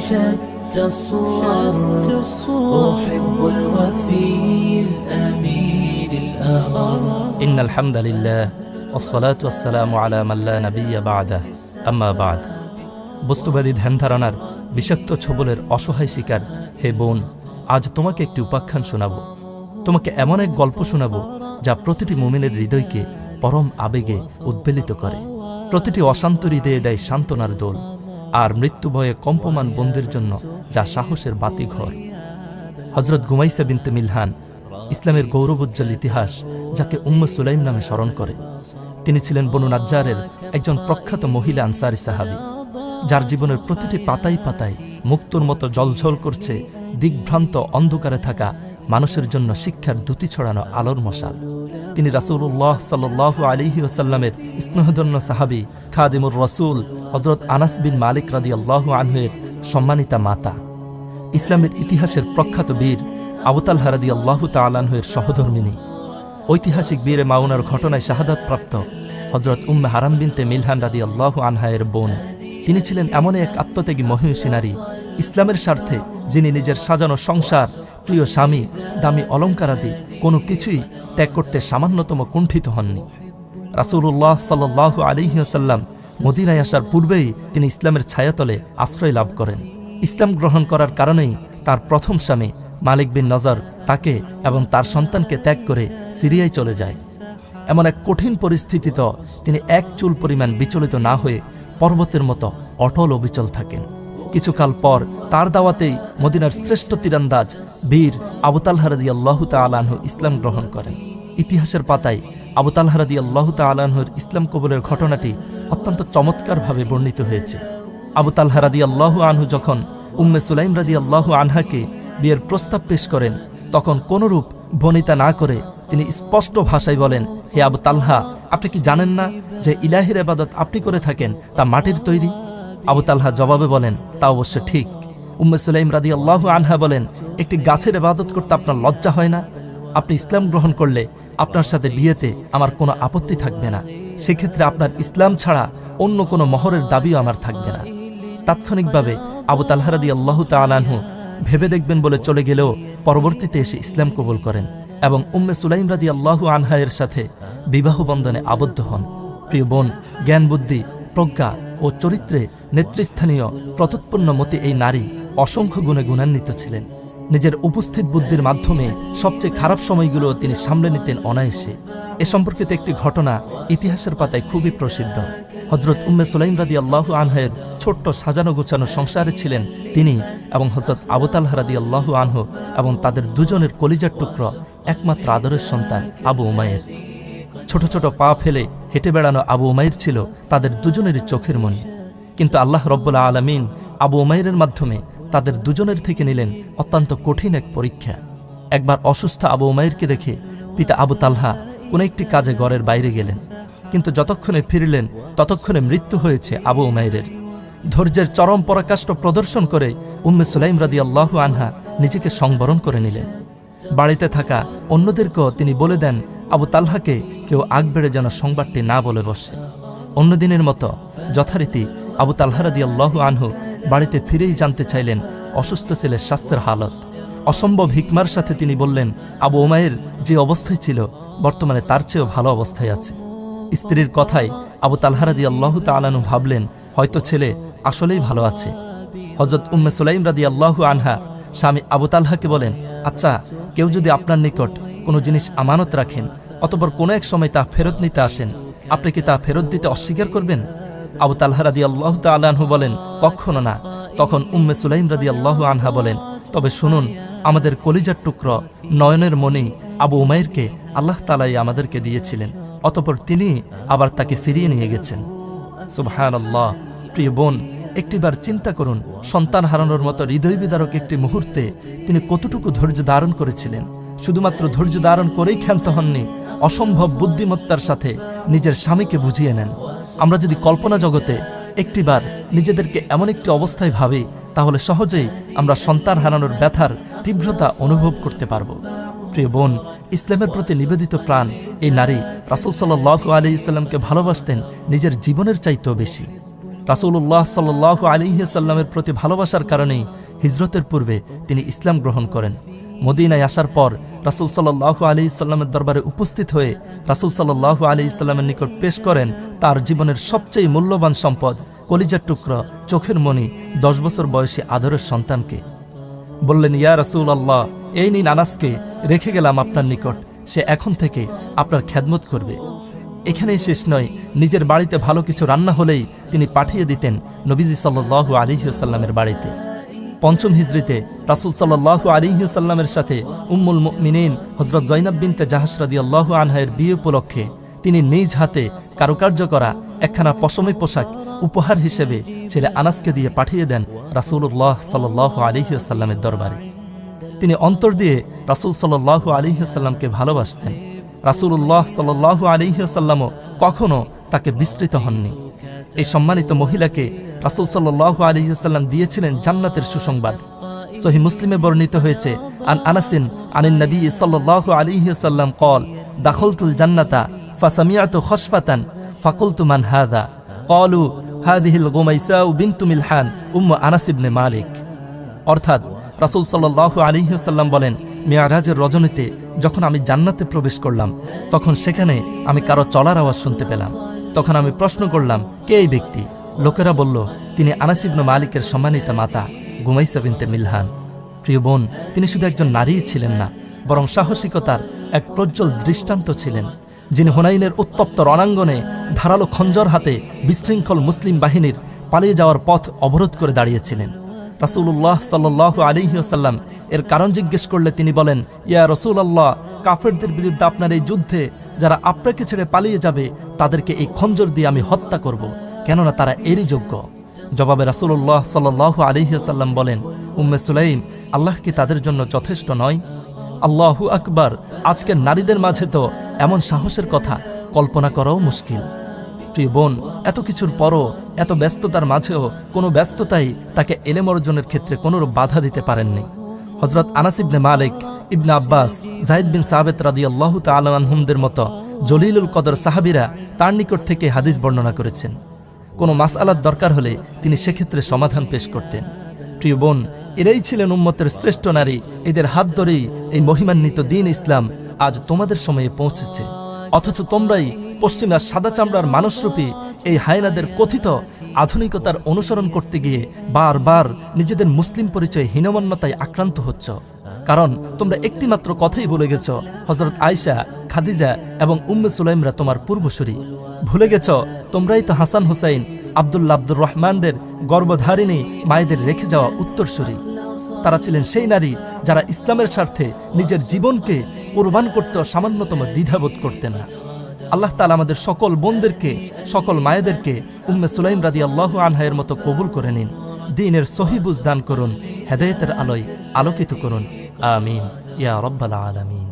شتى الصور أحب الوفي الأمين الأغر إن الحمد لله والصلاة والسلام على من لا نبي بعده أما بعد বস্তুবাদী ধ্যান ধারণার বিষাক্ত ছোবলের অসহায় শিকার হে বোন, আজ তোমাকে একটি উপাখ্যান শোনাবো। তোমাকে এমন এক গল্প শোনাবো যা প্রতিটি মুমিনের হৃদয়কে পরম আবেগে উদ্বেলিত করে, প্রতিটি অশান্ত হৃদয়ে দেয় সান্ত্বনার দোল, আর মৃত্যু ভয়ে কম্পমান বন্দির জন্য যা সাহসের বাতিঘর। হযরত গুমাইসা বিনতে মিলহান ইসলামের গৌরবোজ্জ্বল ইতিহাস, যাকে উম্মে সুলাইম নামে স্মরণ করে। তিনি ছিলেন বনু নাজ্জারের একজন প্রখ্যাত মহিলা আনসারী সাহাবী, যার জীবনের প্রতিটি পাতায় পাতায় মুক্তোর মতো জলঝল করছে দিগ্ভ্রান্ত অন্ধকারে থাকা মানুষের জন্য শিক্ষার দ্যুতি ছড়ানো আলোর মশাল। তিনি রাসূলুল্লাহ সাল্লাল্লাহু আলাইহি ওয়াসাল্লামের স্নেহধন্য সাহাবী খাদিমুর রাসূল হযরত আনাস বিন মালিক রাদিয়াল্লাহু আনহু-এর সম্মানিতা মাতা, ইসলামের ইতিহাসের প্রখ্যাত বীর আবু তালহা রাদিয়াল্লাহু তাআলা আনহু-এর সহধর্মিণী, ঐতিহাসিক বীরে মাউনার ঘটনায় শাহাদাতপ্রাপ্ত হযরত উম্মে হারাম বিনতে মিলহান রাদিয়াল্লাহু আনহা-এর বোন। তিনি ছিলেন এমন এক আত্মত্যাগী মহিষী নারী, ইসলামের স্বার্থে যিনি নিজের সাজানো সংসার, প্রিয় স্বামী, দামি অলঙ্কারাদি কোনো কিছুই ত্যাগ করতে সামান্যতম কুণ্ঠিত হননি। রাসূলুল্লাহ সাল্লাল্লাহু আলাইহি ওয়াসাল্লাম মদিনায় আসার পূর্বেই তিনি ইসলামের ছায়াতলে আশ্রয় লাভ করেন। ইসলাম গ্রহণ করার কারণেই তার প্রথম স্বামী মালিক বিন নজর তাকে এবং তার সন্তানকে ত্যাগ করে সিরিয়ায় চলে যায়। এমন এক কঠিন পরিস্থিতিতে তিনি এক চুল পরিমাণ বিচলিত না হয়ে পর্বতের মতো অটল অবিচল থাকেন। কিছুকাল পর তার দাওয়াতেই মদিনার শ্রেষ্ঠ তীরন্দাজ বীর আবু তালহা রাদিয়াল্লাহু তাআলা আনহু ইসলাম গ্রহণ করেন। ইতিহাসের পাতায় আবু তালহা রাদিয়াল্লাহু তাআলা আনহুর ইসলাম কবুলের ঘটনাটি অত্যন্ত চমৎকারভাবে বর্ণিত হয়েছে। আবু তালহা রাদিয়াল্লাহু আনহু যখন উম্মে সুলাইম রাদিয়াল্লাহু আনহাকে বিয়ের প্রস্তাব পেশ করেন, তখন কোনরূপ বনিতা না করে তিনি স্পষ্ট ভাষায় বলেন, হে আবু তালহা, আপনি কি জানেন না যে ইলাহির ইবাদত আপনি করে থাকেন তা মাটির তৈরি? আবু তালহা জবাবে বলেন, তা অবশ্য ঠিক। উম্মে সুলাইম রাদিয়াল্লাহু আনহা বলেন, একটি গাছের ইবাদত করতে আপনার লজ্জা হয় না? আপনি ইসলাম গ্রহণ করলে আপনার সাথে বিয়েতে আমার কোনো আপত্তি থাকবে না। সেক্ষেত্রে আপনার ইসলাম ছাড়া অন্য কোনো মহরের দাবিও আমার থাকবে না। তাৎক্ষণিকভাবে আবু তালহা রাদিয়াল্লাহু তাআলা আনহু ভেবে দেখবেন বলে চলে গেলেও পরবর্তীতে এসে ইসলাম কবুল করেন এবং উম্মে সুলাইম রাদিয়াল্লাহু আনহা এর সাথে বিবাহ বন্ধনে আবদ্ধ হন। প্রিয় বোন, জ্ঞান, বুদ্ধি, প্রজ্ঞা ও চরিত্রে নেতৃস্থানীয় প্রত্যুৎপন্নমতী এই নারী অসংখ্য গুণে গুণান্বিত ছিলেন। নিজের উপস্থিত বুদ্ধির মাধ্যমে সবচেয়ে খারাপ সময়গুলো তিনি সামলে নিতেন অনায়াসে। এ সম্পর্কিত একটি ঘটনা ইতিহাসের পাতায় খুবই প্রসিদ্ধ। হযরত উম্মে সুলাইম রাদিয়াল্লাহু আনহা-এর ছোট্ট সাজানো গোছানো সংসারে ছিলেন তিনি এবং হযরত আবু তালহা রাদিয়াল্লাহু আনহু এবং তাদের দুজনের কলিজার টুকরো একমাত্র আদরের সন্তান আবু উমাইর। ছোট ছোট পা ফেলে হেঁটে বেড়ানো আবু উমাইর ছিল তাদের দুজনেরই চোখের মণি। কিন্তু আল্লাহ রব্বুল আলামিন আবু উমাইরের মাধ্যমে তাদের দুজনের থেকে নিলেন অত্যন্ত কঠিন এক পরীক্ষা। একবার অসুস্থ আবু উমাইরকে দেখে পিতা আবু তালহা কোন একটি কাজে ঘরের বাইরে গেলেন, কিন্তু যতক্ষণে ফিরলেন ততক্ষণে মৃত্যু হয়েছে আবু উমাইরের। ধৈর্যের চরম পরাকাষ্ঠ প্রদর্শন করে উম্মে সুলাইম রাদিয়াল্লাহু আনহা নিজেকে সংবরণ করে নিলেন। বাড়িতে থাকা অন্যদেরকেও তিনি বলে দেন আবু তালহাকে কেউ আগ বেড়ে যেন সংবাদটি না বলে বসে। অন্যদিনের মতো যথারীতি আবু তালহা রাদিয়াল্লাহু আনহু বাড়িতে ফিরেই জানতে চাইলেন অসুস্থ ছেলের স্বাস্থ্যের হালত। অসম্ভব হিকমার সাথে তিনি বললেন, আবু উমাইর যে অবস্থায় ছিল বর্তমানে তার চেয়েও ভালো অবস্থায় আছে। স্ত্রীর কথায় আবু তালহা রাদিয়াল্লাহু তাআলা আনহু ভাবলেন হয়তো ছেলে আসলেই ভালো আছে। হযরত উম্মে সুলাইম রাদিয়াল্লাহু আনহা স্বামী আবু তালহাকে বলেন, আচ্ছা, কেউ যদি আপনার নিকট কোনো জিনিস আমানত রাখেন, অতঃপর কোনো এক সময় তা ফেরত নিতে আসেন, আপনি কি তা ফেরত দিতে অস্বীকার করবেন? আবু তালহা রাদিয়াল্লাহু তাআলা আনহু বলেন, কখনো না। তখন উম্মে সুলাইম রাদিয়াল্লাহু আনহা বলেন, তবে শুনুন, আমাদের কলিজার টুকরো নয়নের মণি আবু উমাইরকে আল্লাহ তাআলাই আমাদেরকে দিয়েছিলেন, অতঃপর তিনি আবার তাকে ফিরিয়ে নিয়ে গেছেন। সুবহানাল্লাহ। প্রিয় বোন, একটিবার চিন্তা করুন, সন্তান হারানোর মতো হৃদয় বিদারক একটি মুহূর্তে তিনি কতটুকু ধৈর্য ধারণ করেছিলেন। শুধুমাত্র ধৈর্য ধারণ করেই ক্ষান্ত হননি, অসম্ভব বুদ্ধিমত্তার সাথে নিজের স্বামীকে বুঝিয়ে নেন। আমরা যদি কল্পনা জগতে একটিবার নিজেদেরকে এমন একটি অবস্থায় ভাবি, তাহলে সহজেই আমরা সন্তান হারানোর ব্যথার তীব্রতা অনুভব করতে পারব। প্রিয় বোন, ইসলামের প্রতি নিবেদিত প্রাণ এই নারী রাসূল সাল্লাল্লাহু আলাইহি ওয়াসাল্লামকে ভালোবাসতেন নিজের জীবনের চাইতেও বেশি। রাসূলুল্লাহ সাল্লাল্লাহু আলাইহি সাল্লামের প্রতি ভালোবাসার কারণেই হিজরতের পূর্বে তিনি ইসলাম গ্রহণ করেন। মদিনায় আসার পর রাসূল সাল্লাল্লাহু আলাইহি সাল্লামের দরবারে উপস্থিত হয়ে রাসূল সাল্লাল্লাহু আলাইহি সাল্লামের নিকট পেশ করেন তার জীবনের সবচেয়ে মূল্যবান সম্পদ, কলিজার টুকরা, চোখের মণি, 10 বছর বয়সী আদরের সন্তানকে। বললেন, ইয়া রাসূলুল্লাহ, এই নিন আনাসকে রেখে গেলাম আপনার নিকট, সে এখন থেকে আপনার খেদমত করবে। এখানেই শেষ নয়, নিজের বাড়িতে ভালো কিছু রান্না হলেই তিনি পাঠিয়ে দিতেন নবীজি সাল্লাল্লাহু আলাইহি ওয়াসাল্লামের বাড়িতে। পঞ্চম হিজরিতে রাসূল সাল্লাল্লাহু আলাইহি ওয়াসাল্লামের সাথে উম্মুল মুমিনিন হযরত জয়নাব বিনতে জাহাশ রাদিয়াল্লাহু আনহার বিয়ে উপলক্ষে তিনি নিজ হাতে কারুকার্য করা একখানা পশমি পোশাক উপহার হিসেবে ছেলে আনাসকে দিয়ে পাঠিয়ে দেন রাসূলুল্লাহ সাল্লাল্লাহু আলাইহি ওয়াসাল্লামের দরবারে। তিনি অন্তর দিয়ে রাসূল সাল্লাল্লাহু আলাইহি ওয়াসাল্লামকে ভালোবাসতেন। রাসূলুল্লাহ সাল্লাল্লাহু আলাইহি ওয়াসাল্লামও কখনো তাকে বিস্তৃত হননি। এই সম্মানিত মহিলাকে রাসূল সাল্লাল্লাহু আলাইহি ওয়াসাল্লাম দিয়েছিলেন জান্নাতের সুসংবাদ। সহিহ মুসলিমে বর্ণিত হয়েছে, আন আনাসিন আনিন নবী সাল্লাল্লাহু আলাইহি ওয়াসাল্লাম قال দাখালতুল জান্নাতা ফাসামিআতু খশফাতান ফাকুলতু মান হাযা ক্বালু হাযিহিল গুমাইসা বিনতু মিলহান উম্মু আনাস ইবনে মালিক। অর্থাৎ রাসূল সাল্লাল্লাহু আলাইহি ওয়াসাল্লাম বলেন, মিরাজের রজনীতে যখন আমি জান্নাতে প্রবেশ করলাম তখন সেখানে আমি কারো চলার আওয়াজ শুনতে পেলাম। তখন আমি প্রশ্ন করলাম, কে এই ব্যক্তি? লোকেরা বলল, তিনি আনাস ইবনে মালিকের সম্মানিতা মাতা গুমাইসা বিনতে মিলহান। প্রিয় বোন, তিনি শুধু একজন নারীই ছিলেন না, বরং সাহসিকতার এক প্রজ্জ্বল দৃষ্টান্ত ছিলেন, যিনি হুনাইনের উত্তপ্ত রণাঙ্গনে ধারালো খঞ্জর হাতে বিশৃঙ্খল মুসলিম বাহিনীর পালিয়ে যাওয়ার পথ অবরোধ করে দাঁড়িয়েছিলেন। রাসূলুল্লাহ সাল্লাল্লাহু আলাইহি ওয়াসাল্লাম এর কারণ জিজ্ঞেস করলে তিনি বলেন, ইয়া রাসূলুল্লাহ, কাফেরদের বিরুদ্ধে আপনার এই যুদ্ধে যারা আপনাকে ছেড়ে পালিয়ে যাবে তাদেরকে এই খঞ্জর দিয়ে আমি হত্যা করব, কেননা তারা এরই যোগ্য। জবাবে রাসূলুল্লাহ সাল্লাল্লাহু আলাইহি ওয়াসাল্লাম বলেন, উম্মে সুলাইম, আল্লাহ কি তাদের জন্য যথেষ্ট নয়? আল্লাহু আকবার। আজকের নারীদের মাঝে তো এমন সাহসের কথা কল্পনা করাও মুশকিল। প্রিয় বোন, এত কিছুর পরও, এত ব্যস্ততার মাঝেও কোনো ব্যস্ততাই তাকে এলেম অর্জনের ক্ষেত্রে কোনোরূপ বাধা দিতে পারেননি। হযরত আনাস ইবনে মালিক, ইবনে আব্বাস, যায়েদ বিন সাবিত রাদিয়াল্লাহু তাআলা আনহুমদের মতো জলিলুল কদর সাহাবীরা তার নিকট থেকে হাদিস বর্ণনা করেছেন। কোনো মাসআলার দরকার হলে তিনি সেক্ষেত্রে সমাধান পেশ করতেন। প্রিয় বোন, এরাই ছিলেন উম্মতের শ্রেষ্ঠ নারী। এদের হাত ধরেই এই মহিমান্বিত দ্বীন ইসলাম আজ তোমাদের সময়ে পৌঁছেছে। অথচ তোমরাই পশ্চিমা সাদা চামড়ার মানুষরূপী এই হায়নাদের কথিত আধুনিকতার অনুসরণ করতে গিয়ে বারবার নিজেদের মুসলিম পরিচয় হীনমন্যতায় আক্রান্ত হচ্ছ। কারণ তোমরা একটিমাত্র কথাই ভুলে গেছ, হযরত আয়েশা, খাদিজা এবং উম্মে সুলাইমরা তোমার পূর্বসূরি। ভুলে গেছ তোমরাই তো হাসান হুসাইন, আব্দুল্লাহ, আব্দুর রহমানদের গর্ভধারিণী মায়েদের রেখে যাওয়া উত্তরসূরি। তারা ছিলেন সেই নারী যারা ইসলামের স্বার্থে নিজের জীবনকে কোরবান করতে সামান্যতম দ্বিধাবোধ করতেন না। আল্লাহ তাআলা আমাদের সকল বোনদেরকে, সকল মায়েদেরকে উম্মে সুলাইম রাদিয়াল্লাহু আনহার মতো কবুল করে নিন। দ্বীনের সহিহ বুঝ দান করুন, হেদায়েতের আলোয় আলোকিত করুন। আমিন ইয়া রাব্বাল আলামিন।